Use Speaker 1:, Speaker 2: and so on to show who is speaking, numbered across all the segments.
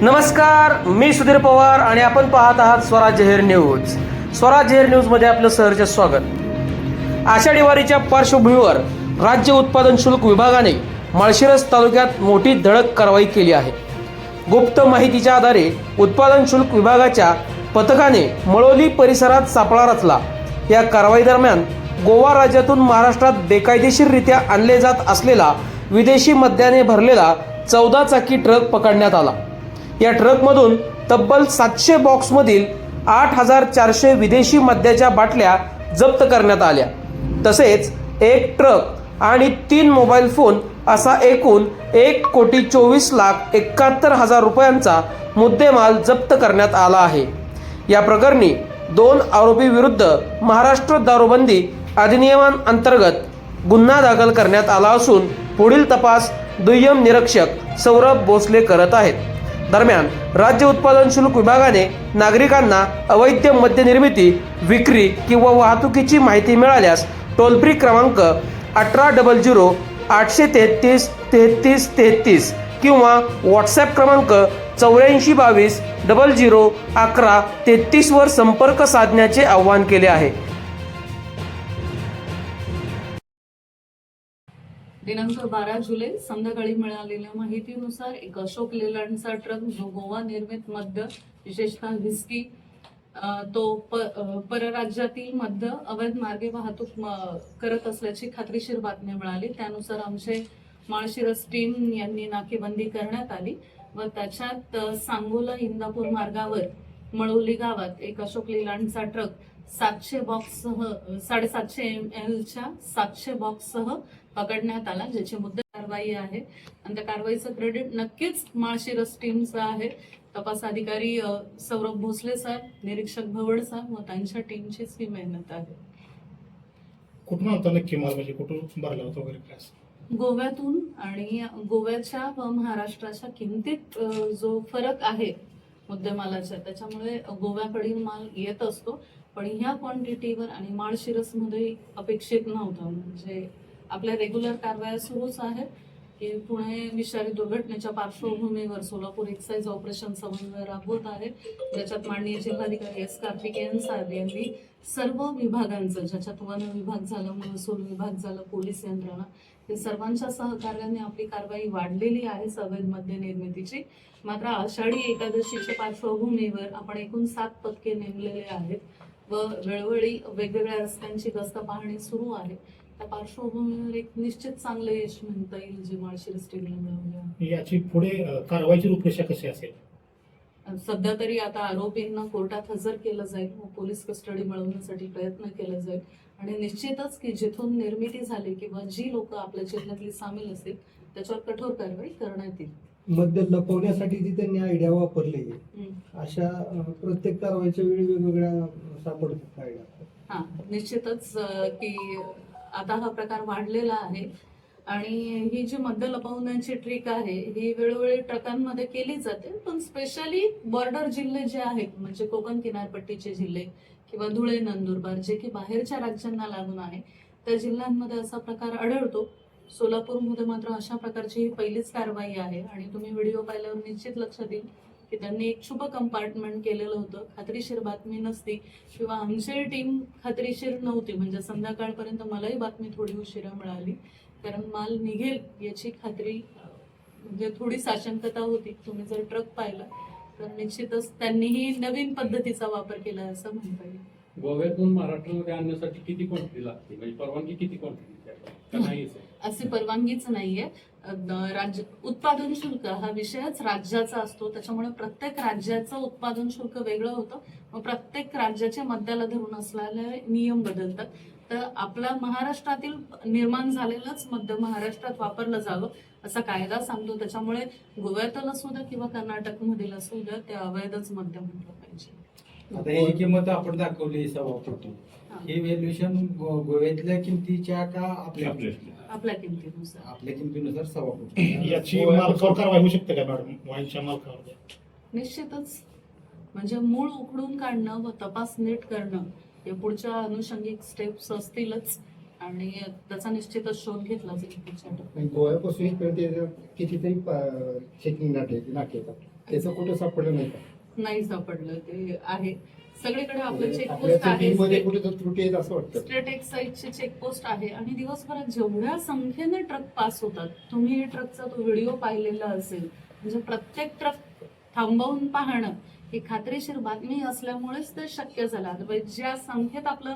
Speaker 1: नमस्कार, मी सुधीर पवार आणि आपण पाहत आहात स्वराज्य हेर न्यूज. स्वराज्य हेर न्यूजमध्ये आपलं सहर्ष स्वागत. आषाढी वारीच्या पार्श्वभूमीवर राज्य उत्पादन शुल्क विभागाने माळशिरस तालुक्यात मोठी धडक कारवाई केली आहे. गुप्त माहितीच्या आधारे उत्पादन शुल्क विभागाच्या पथकाने मळोली परिसरात सापळा रचला. या कारवाई दरम्यान गोवा राज्यातून महाराष्ट्रात बेकायदेशीररित्या आणले जात असलेला विदेशी मद्याने भरलेला 14 चाकी ट्रक पकडण्यात आला. या ट्रकमधून तब्बल 700 बॉक्समधील 8,400 विदेशी मद्याच्या बाटल्या जप्त करण्यात आल्या. तसेच एक ट्रक आणि 3 मोबाईल फोन असा एकूण 1,24,71,000 रुपयांचा मुद्देमाल जप्त करण्यात आला आहे. या प्रकरणी 2 आरोपी विरुद्ध महाराष्ट्र दारूबंदी अधिनियमांतर्गत गुन्हा दाखल करण्यात आला असून पुढील तपास दुय्यम निरीक्षक सौरभ भोसले करत आहेत. दरम्यान राज्य उत्पादन शुल्क विभागाने नागरिकांना अवैध मद्य निर्मिती, विक्री किंवा वाहतुकीची माहिती मिळाल्यास टोल फ्री क्रमांक 1800 833 33 33 किंवा व्हॉट्सॲप क्रमांक 8422 00 11 33 वर संपर्क साधण्याचे आवाहन केले आहे.
Speaker 2: दिनांक 12 जुलै संध्याकाळी मिळालेल्या माहितीनुसार एक अशोक लेलँडचा ट्रक जो गोवा निर्मित मद्य विशेषतः व्हिस्की तो परराज्यातील मद्य अवैध मार्गे वाहतूक करत असल्याची खात्रीशीर बातमी मिळाली. त्यानुसार आमचे माळशिरस टीम यांनी नाकेबंदी करण्यात आली व त्याच्यात सांगोला इंदापूर मार्गावर मळोली गावात एक अशोक लेलँडचा ट्रक 700 बॉक्ससह 750 mlच्या 700 बॉक्ससह पकडण्यात आला, ज्याची मुद्दे कारवाई आहे आणि त्या कारवाईचं क्रेडिट नक्कीच माळशिरस टीमचं आहे. तपास अधिकारी सौरभ भोसले साहेब, निरीक्षक भवड साहेब व त्यांच्या टीमचीच ही मेहनत आहे.
Speaker 3: कुठून होता नक्की माल, म्हणजे कुठून भरला होता वगैरे काय?
Speaker 2: गोव्यातून. आणि गोव्याच्या व महाराष्ट्राच्या किमतीत जो फरक आहे मुद्देमालाच्या, त्याच्यामुळे गोव्याकडील माल येत असतो, पण ह्या क्वांटिटीवर आणि माळशिरसमध्ये अपेक्षित नव्हतं. म्हणजे आपल्या रेग्युलर कारवाया सुरूच आहेत की पुणे विषारी दुर्घटनेच्या पार्श्वभूमीवर सोलापूर एक्साइज ऑपरेशन समन्वय राबवत आहे, ज्याच्यात माननीय जिल्हाधिकारी एस कार्तिकेयन साहेब यांनी सर्व विभागांचं, ज्याच्यात वन विभाग झालं, महसूल विभाग झालं, पोलीस यंत्रणा, हे सर्वांच्या सहकार्याने आपली कारवाई वाढलेली आहे अवैध मद्य निर्मितीची. मात्र आषाढी एकादशीच्या पार्श्वभूमीवर आपण एकूण 7 पथके नेमलेले आहेत व वेळोवेळी वेगवेगळ्या रस्त्यांची गस्त पाहणी सुरू आहे. त्या पार्श्वभूमीवर एक निश्चित चांगलं यश म्हणता येईल जे माळशिरस टीमने मिळवलं.
Speaker 3: याची पुढे कारवाईची रूपरेषा कशी असेल?
Speaker 2: सध्या तरी आता आरोपींना कोर्टात हजर केलं जाईल व पोलीस कस्टडी मिळवण्यासाठी प्रयत्न केला जाईल आणि निश्चितच की जिथून निर्मिती झाली किंवा जी लोक आपल्या जिल्ह्यातली सामील असतील त्याच्यावर कठोर कारवाई करण्यात येईल.
Speaker 4: मद्य लपवण्यासाठी जी त्यांनी आयडिया वापरली, अशा प्रत्येक कारवाईच्या वेळी वेगवेगळ्या सापडतात आयडिया.
Speaker 2: हा, निश्चितच की आता हा प्रकार वाढलेला आहे आणि ही जी मद्य लपवण्याची ट्रिक आहे ही वेळोवेळी ट्रकांमध्ये केली जाते, पण स्पेशली बॉर्डर जिल्हे जे आहेत, म्हणजे कोकण किनारपट्टीचे जिल्हे किंवा धुळे, नंदुरबार, जे की बाहेरच्या राज्यांना लागून आहे, त्या जिल्ह्यांमध्ये असा प्रकार आढळतो. सोलापूरमध्ये मात्र अशा प्रकारची ही पहिलीच कारवाई आहे आणि तुम्ही व्हिडिओ पाहिल्यावर निश्चित लक्षात येईल की त्यांनी एक शुभ कंपार्टमेंट केलेलं होतं. खात्रीशीर बातमी नसती किंवा आमची टीम खात्रीशीर नव्हती, म्हणजे संध्याकाळपर्यंत मलाही बातमी थोडी उशिरा मिळाली, कारण माल निघेल याची खात्री, म्हणजे थोडी साशंकता होती. तुम्ही जर ट्रक पाहिला तर निश्चितच त्यांनीही नवीन पद्धतीचा वापर केला असं म्हणता येईल.
Speaker 5: गोव्यातून महाराष्ट्रामध्ये आणण्यासाठी किती क्वांटिटी लागते, म्हणजे परवानगी किती क्वांटिटी?
Speaker 2: अशी परवानगीच नाहीये. राज्य उत्पादन शुल्क हा विषयच राज्याचा असतो, त्याच्यामुळे प्रत्येक राज्याचं उत्पादन शुल्क वेगळं होतं व प्रत्येक राज्याच्या मद्याला धरून असलेले नियम बदलतात. तर आपला महाराष्ट्रातील निर्माण झालेलंच मद्य महाराष्ट्रात वापरलं जावं असा कायदा सांगतो, त्याच्यामुळे गोव्यातलं असू द्या किंवा कर्नाटकमधील असू द्या ते अवैधच मद्य म्हटलं पाहिजे.
Speaker 6: आता ही किंमत आपण दाखवली 1.25 कोटी, हे व्हॅल्युएशन गोव्यातल्या किमतीच्या का आपल्या
Speaker 2: किमतीनुसार?
Speaker 6: आपल्या किमतीनुसार 1.25 कोटी.
Speaker 3: याची मालकावर कारवाई होऊ शकते का मॅडम, वाईनच्या मालकावर?
Speaker 2: निश्चितच, म्हणजे मूळ उखडून काढणं व तपास नीट करणं हे पुढच्या अनुषंगिक स्टेप्स असतीलच आणि त्याचा निश्चितच शोध घेतला जाईल पुढच्या टप्प्यात.
Speaker 4: गोव्यापासून कितीतरी चेकिंग नाके येतात.
Speaker 7: त्याचं कुठं सापडलं नाही का?
Speaker 2: नाही सापडलं. ते आहे सगळीकडे आपलं
Speaker 7: आपल्या
Speaker 2: चेकपोस्ट आहे.
Speaker 7: चेकिंगमध्ये कुठे तर त्रुटी आहेत असं वाटतं.
Speaker 2: स्टेट एक्साईजचे चेकपोस्ट आहे आणि दिवसभरात जेवढ्या संख्येने ट्रक पास होतात, तुम्ही ट्रकचा तो व्हिडिओ पाहिलेला असेल, म्हणजे प्रत्येक ट्रक थांबवून पाहणं ही खात्रीशीर बातमी असल्यामुळेच ते शक्य झालं. अदरवाईज ज्या संख्येत आपलं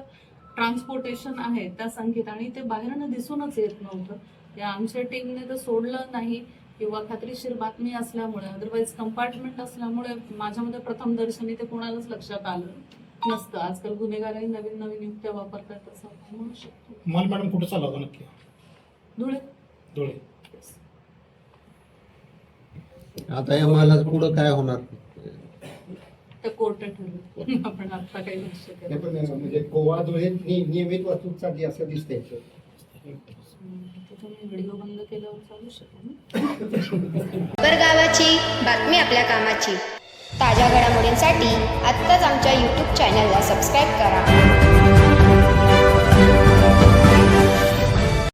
Speaker 2: ट्रान्सपोर्टेशन आहे त्या संख्येत, आणि ते बाहेरनं दिसूनच येत नव्हतं. त्या आमच्या टीमने तर सोडलं नाही किंवा खात्रीशीर बातमी असल्यामुळे, अदरवाईज कंपार्टमेंट असल्यामुळे माझ्यामध्ये प्रथमदर्शनी ते कोणालाच लक्षात आलं नसतं. आजकाल गुन्हेगारही नवीन नवीन युक्त्या वापरतात असं आपण म्हणू शकतो.
Speaker 3: माल मॅडम कुठं चालला होता नक्की?
Speaker 2: धुळे.
Speaker 3: धुळे.
Speaker 8: आता या मालाचं पुढं काय होणार?
Speaker 2: तर कोर्टात ठरवलं. आपण आता काही लक्ष
Speaker 7: हे
Speaker 2: केलं.
Speaker 7: पण म्हणजे गोवा धुळे नियमित वाहतूक चालली असं दिसतंय.
Speaker 2: तुम्ही व्हिडिओ बंद केल्यावर चालू शकेल.
Speaker 9: गावाची बातमी आपल्या कामाची. ताज्या घडामोडींसाठी आत्ताच आमच्या YouTube चॅनलला सबस्क्राईब करा.